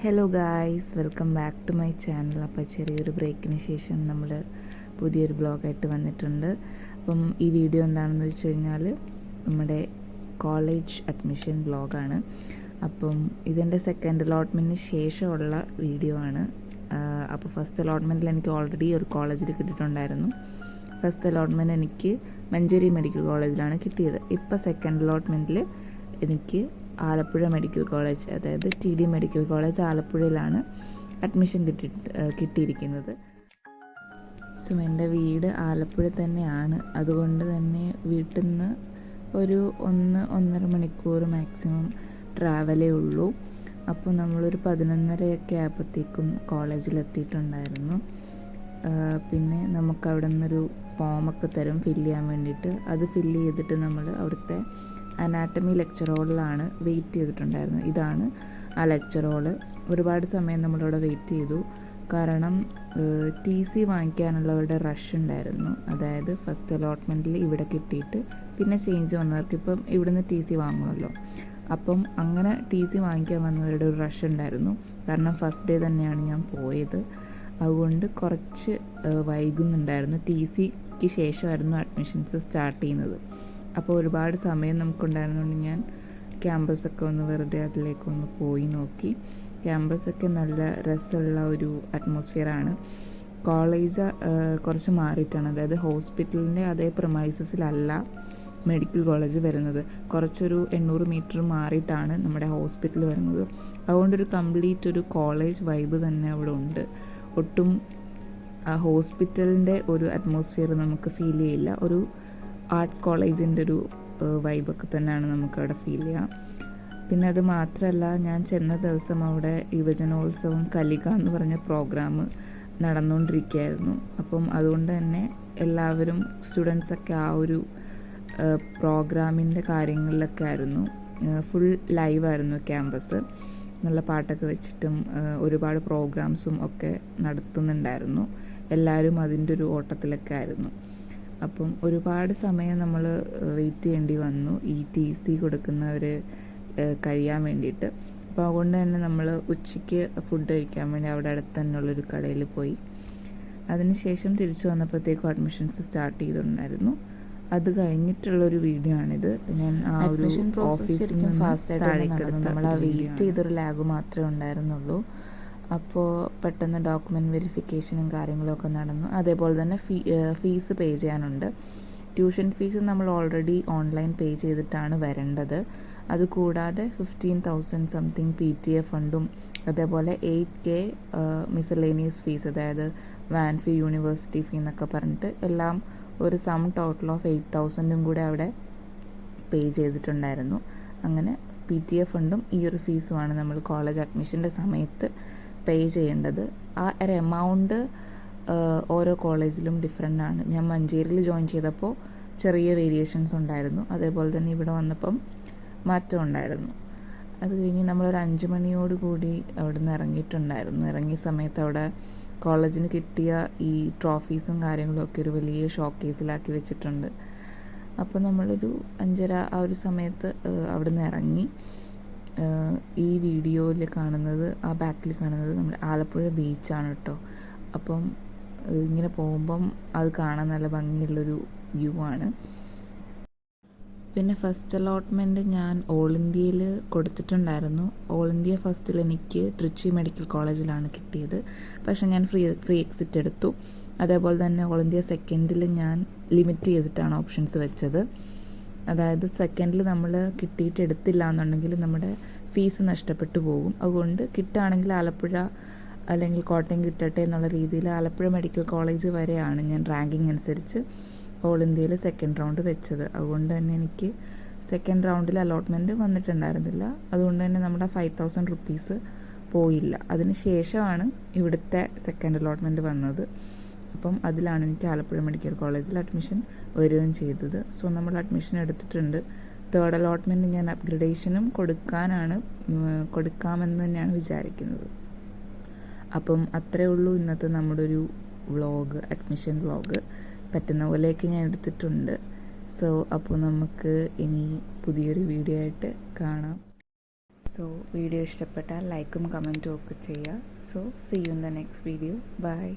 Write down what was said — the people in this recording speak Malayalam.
Hello guys, welcome back to my channel. അപ്പോൾ ചെറിയൊരു ബ്രേക്കിന് ശേഷം നമ്മൾ പുതിയൊരു ബ്ലോഗായിട്ട് വന്നിട്ടുണ്ട്. അപ്പം ഈ വീഡിയോ എന്താണെന്ന് വെച്ച് കഴിഞ്ഞാൽ നമ്മുടെ കോളേജ് അഡ്മിഷൻ ബ്ലോഗാണ്. അപ്പം ഇതിൻ്റെ സെക്കൻഡ് അലോട്ട്മെൻറ്റിന് ശേഷമുള്ള വീഡിയോ ആണ്. അപ്പോൾ ഫസ്റ്റ് അലോട്ട്മെൻറ്റിൽ എനിക്ക് ഓൾറെഡി ഒരു കോളേജിൽ കിട്ടിയിട്ടുണ്ടായിരുന്നു. ഫസ്റ്റ് അലോട്ട്മെൻറ്റ് എനിക്ക് മഞ്ചേരി മെഡിക്കൽ കോളേജിലാണ് കിട്ടിയത്. ഇപ്പോൾ സെക്കൻഡ് അലോട്ട്മെൻറ്റിൽ എനിക്ക് ആലപ്പുഴ മെഡിക്കൽ കോളേജ്, അതായത് TD മെഡിക്കൽ കോളേജ് ആലപ്പുഴയിലാണ് അഡ്മിഷൻ കിട്ടിയിരിക്കുന്നത്. സോ എൻ്റെ വീട് ആലപ്പുഴ തന്നെയാണ്. അതുകൊണ്ട് തന്നെ വീട്ടിൽ നിന്ന് ഒരു 1-1.5 മണിക്കൂർ മാക്സിമം ട്രാവലേ ഉള്ളൂ. അപ്പോൾ നമ്മളൊരു 11:30 ആയപ്പോഴത്തേക്കും കോളേജിലെത്തിയിട്ടുണ്ടായിരുന്നു. പിന്നെ നമുക്ക് അവിടെ നിന്നൊരു ഫോമൊക്കെ തരും ഫില്ല് ചെയ്യാൻ വേണ്ടിയിട്ട്. അത് ഫില്ല് ചെയ്തിട്ട് നമ്മൾ അവിടുത്തെ അനാറ്റമി ലെക്ചർ ഹോളിലാണ് വെയിറ്റ് ചെയ്തിട്ടുണ്ടായിരുന്നു. ഇതാണ് ആ ലെക്ചർ ഹോള്. ഒരുപാട് സമയം നമ്മളവിടെ വെയിറ്റ് ചെയ്തു. കാരണം TC വാങ്ങിക്കാനുള്ളവരുടെ റഷ് ഉണ്ടായിരുന്നു. അതായത് ഫസ്റ്റ് അലോട്ട്മെൻറ്റിൽ ഇവിടെ കിട്ടിയിട്ട് പിന്നെ ചേഞ്ച് വന്നവർക്ക് ഇപ്പം ഇവിടുന്ന് TC വാങ്ങണമല്ലോ. അപ്പം അങ്ങനെ TC വാങ്ങിക്കാൻ വന്നവരുടെ ഒരു റഷ് ഉണ്ടായിരുന്നു. കാരണം ഫസ്റ്റ് ഡേ തന്നെയാണ് ഞാൻ പോയത്. അതുകൊണ്ട് കുറച്ച് വൈകുന്നുണ്ടായിരുന്നു. TCക്ക് ശേഷമായിരുന്നു അഡ്മിഷൻസ് സ്റ്റാർട്ട് ചെയ്യുന്നത്. അപ്പോൾ ഒരുപാട് സമയം നമുക്കുണ്ടായിരുന്നുകൊണ്ട് ഞാൻ ക്യാമ്പസൊക്കെ ഒന്ന് വെറുതെ അതിലേക്കൊന്ന് പോയി നോക്കി. ക്യാമ്പസൊക്കെ നല്ല രസമുള്ള ഒരു അറ്റ്മോസ്ഫിയറാണ്. കോളേജ് കുറച്ച് മാറിയിട്ടാണ്, അതായത് ഹോസ്പിറ്റലിൻ്റെ അതേ പ്രമൈസസിലല്ല മെഡിക്കൽ കോളേജ് വരുന്നത്. കുറച്ചൊരു 800 മീറ്റർ മാറിയിട്ടാണ് നമ്മുടെ ഹോസ്പിറ്റൽ വരുന്നത്. അതുകൊണ്ടൊരു കംപ്ലീറ്റ് ഒരു കോളേജ് വൈബ് തന്നെ അവിടെ ഉണ്ട്. ഒട്ടും ആ ഹോസ്പിറ്റലിൻ്റെ ഒരു അറ്റ്മോസ്ഫിയർ നമുക്ക് ഫീൽ ചെയ്യില്ല. ഒരു ആർട്സ് കോളേജിൻ്റെ ഒരു വൈബൊക്കെ തന്നെയാണ് നമുക്കവിടെ ഫീൽ ചെയ്യാം. പിന്നെ അത് മാത്രമല്ല, ഞാൻ ചെന്ന ദിവസം അവിടെ യുവജനോത്സവം കലിക എന്ന് പറഞ്ഞ പ്രോഗ്രാം നടന്നുകൊണ്ടിരിക്കുകയായിരുന്നു. അപ്പം അതുകൊണ്ട് തന്നെ എല്ലാവരും സ്റ്റുഡൻസൊക്കെ ആ ഒരു പ്രോഗ്രാമിൻ്റെ കാര്യങ്ങളിലൊക്കെ ആയിരുന്നു. ഫുൾ ലൈവായിരുന്നു ക്യാമ്പസ്. നല്ല പാട്ടൊക്കെ വെച്ചിട്ടും ഒരുപാട് പ്രോഗ്രാംസും ഒക്കെ നടത്തുന്നുണ്ടായിരുന്നു. എല്ലാവരും അതിൻ്റെ ഒരു ഓട്ടത്തിലൊക്കെ ആയിരുന്നു. അപ്പം ഒരുപാട് സമയം നമ്മൾ വെയിറ്റ് ചെയ്യേണ്ടി വന്നു ഈ TC കൊടുക്കുന്നവർ കഴിയാൻ വേണ്ടിയിട്ട്. അപ്പോൾ അതുകൊണ്ട് തന്നെ നമ്മൾ ഉച്ചയ്ക്ക് ഫുഡ് കഴിക്കാൻ വേണ്ടി അവിടെ അടുത്ത് തന്നെയുള്ളൊരു കടയിൽ പോയി. അതിനുശേഷം തിരിച്ചു വന്നപ്പോഴത്തേക്കും അഡ്മിഷൻസ് സ്റ്റാർട്ട് ചെയ്തിട്ടുണ്ടായിരുന്നു. അത് കഴിഞ്ഞിട്ടുള്ളൊരു വീഡിയോ ആണിത്. ഞാൻ ആ ഒരു ഓഫീസിൽ ഫാസ്റ്റായിട്ട് നടന്നു. നമ്മൾ ആ വെയിറ്റ് ചെയ്തൊരു ലാഗ് മാത്രമേ ഉണ്ടായിരുന്നുള്ളൂ. അപ്പോൾ പെട്ടെന്ന് ഡോക്യുമെൻറ്റ് വെരിഫിക്കേഷനും കാര്യങ്ങളൊക്കെ നടന്നു. അതേപോലെ തന്നെ ഫീസ് പേ ചെയ്യാനുണ്ട്. ട്യൂഷൻ ഫീസ് നമ്മൾ ഓൾറെഡി ഓൺലൈൻ പേ ചെയ്തിട്ടാണ് വരേണ്ടത്. അതുകൂടാതെ 15,000 സംതിങ് PTA ഫണ്ടും അതേപോലെ 8K മിസലേനിയസ് ഫീസ്, അതായത് വാൻ ഫീ, യൂണിവേഴ്സിറ്റി ഫീ എന്നൊക്കെ പറഞ്ഞിട്ട് എല്ലാം ഒരു സം ടോട്ടൽ ഓഫ് 8,000 കൂടെ അവിടെ പേ ചെയ്തിട്ടുണ്ടായിരുന്നു. അങ്ങനെ PTA ഫണ്ടും ഈ ഒരു ഫീസുമാണ് നമ്മൾ കോളേജ് അഡ്മിഷൻ്റെ സമയത്ത് പേ ചെയ്യേണ്ടത്. ആ ഒരു എമൗണ്ട് ഓരോ കോളേജിലും ഡിഫറെൻ്റ് ആണ്. ഞാൻ മഞ്ചേരിയിൽ ജോയിൻ ചെയ്തപ്പോൾ ചെറിയ വേരിയേഷൻസ് ഉണ്ടായിരുന്നു. അതേപോലെ തന്നെ ഇവിടെ വന്നപ്പം മാറ്റം ഉണ്ടായിരുന്നു. അത് കഴിഞ്ഞ് നമ്മളൊരു 5 മണിയോട് കൂടി അവിടെ നിന്ന് ഇറങ്ങിയിട്ടുണ്ടായിരുന്നു. ഇറങ്ങിയ സമയത്ത് അവിടെ കോളേജിന് കിട്ടിയ ഈ ട്രോഫീസും കാര്യങ്ങളും ഒക്കെ ഒരു വലിയ ഷോക്കേസിലാക്കി വെച്ചിട്ടുണ്ട്. അപ്പോൾ നമ്മളൊരു 5:30 ആ ഒരു സമയത്ത് അവിടെ നിന്ന് ഇറങ്ങി. ഈ വീഡിയോയിൽ കാണുന്നത്, ആ ബാക്കിൽ കാണുന്നത് നമ്മുടെ ആലപ്പുഴ ബീച്ചാണ് കേട്ടോ. അപ്പം ഇങ്ങനെ പോകുമ്പം അത് കാണാൻ നല്ല ഭംഗിയുള്ളൊരു വ്യൂ ആണ്. പിന്നെ ഫസ്റ്റ് അലോട്ട്മെൻറ്റ് ഞാൻ ഓൾ ഇന്ത്യയിൽ കൊടുത്തിട്ടുണ്ടായിരുന്നു. ഓൾ ഇന്ത്യ ഫസ്റ്റിൽ എനിക്ക് ട്രിച്ചി മെഡിക്കൽ കോളേജിലാണ് കിട്ടിയത്. പക്ഷേ ഞാൻ ഫ്രീ എക്സിറ്റ് എടുത്തു. അതേപോലെ തന്നെ ഓൾ ഇന്ത്യ സെക്കൻഡിൽ ഞാൻ ലിമിറ്റ് ചെയ്തിട്ടാണ് ഓപ്ഷൻസ് വെച്ചത്. അതായത് സെക്കൻഡിൽ നമ്മൾ കിട്ടിയിട്ട് എടുത്തില്ല എന്നുണ്ടെങ്കിൽ നമ്മുടെ ഫീസ് നഷ്ടപ്പെട്ടു പോകും. അതുകൊണ്ട് കിട്ടുകയാണെങ്കിൽ ആലപ്പുഴ അല്ലെങ്കിൽ കോട്ടയം കിട്ടട്ടെ എന്നുള്ള രീതിയിൽ ആലപ്പുഴ മെഡിക്കൽ കോളേജ് വരെയാണ് ഞാൻ റാങ്കിങ് അനുസരിച്ച് ഓൾ ഇന്ത്യയിൽ സെക്കൻഡ് റൗണ്ട് വെച്ചത്. അതുകൊണ്ട് തന്നെ എനിക്ക് സെക്കൻഡ് റൗണ്ടിൽ അലോട്ട്മെൻറ്റ് വന്നിട്ടുണ്ടായിരുന്നില്ല. അതുകൊണ്ട് തന്നെ നമ്മുടെ 5,000 റുപ്പീസ് പോയില്ല. അതിന് ശേഷമാണ് ഇവിടുത്തെ സെക്കൻഡ് അലോട്ട്മെൻറ്റ് വന്നത്. അപ്പം അതിലാണ് എനിക്ക് ആലപ്പുഴ മെഡിക്കൽ കോളേജിൽ അഡ്മിഷൻ വരികയും ചെയ്തത്. സോ നമ്മൾ അഡ്മിഷൻ എടുത്തിട്ടുണ്ട്. തേർഡ് അലോട്ട്മെൻറ്റ് ഞാൻ അപ്ഗ്രഡേഷനും കൊടുക്കാമെന്ന് തന്നെയാണ് വിചാരിക്കുന്നത്. അപ്പം അത്രയേ ഉള്ളൂ ഇന്നത്തെ നമ്മുടെ ഒരു വ്ളോഗ്, അഡ്മിഷൻ വ്ളോഗ്. പറ്റുന്ന പോലെയൊക്കെ ഞാൻ എടുത്തിട്ടുണ്ട്. സോ അപ്പോൾ നമുക്ക് ഇനി പുതിയൊരു വീഡിയോ ആയിട്ട് കാണാം. സോ വീഡിയോ ഇഷ്ടപ്പെട്ടാൽ ലൈക്കും കമൻറ്റും ഒക്കെ ചെയ്യുക. So see you in the next video. By.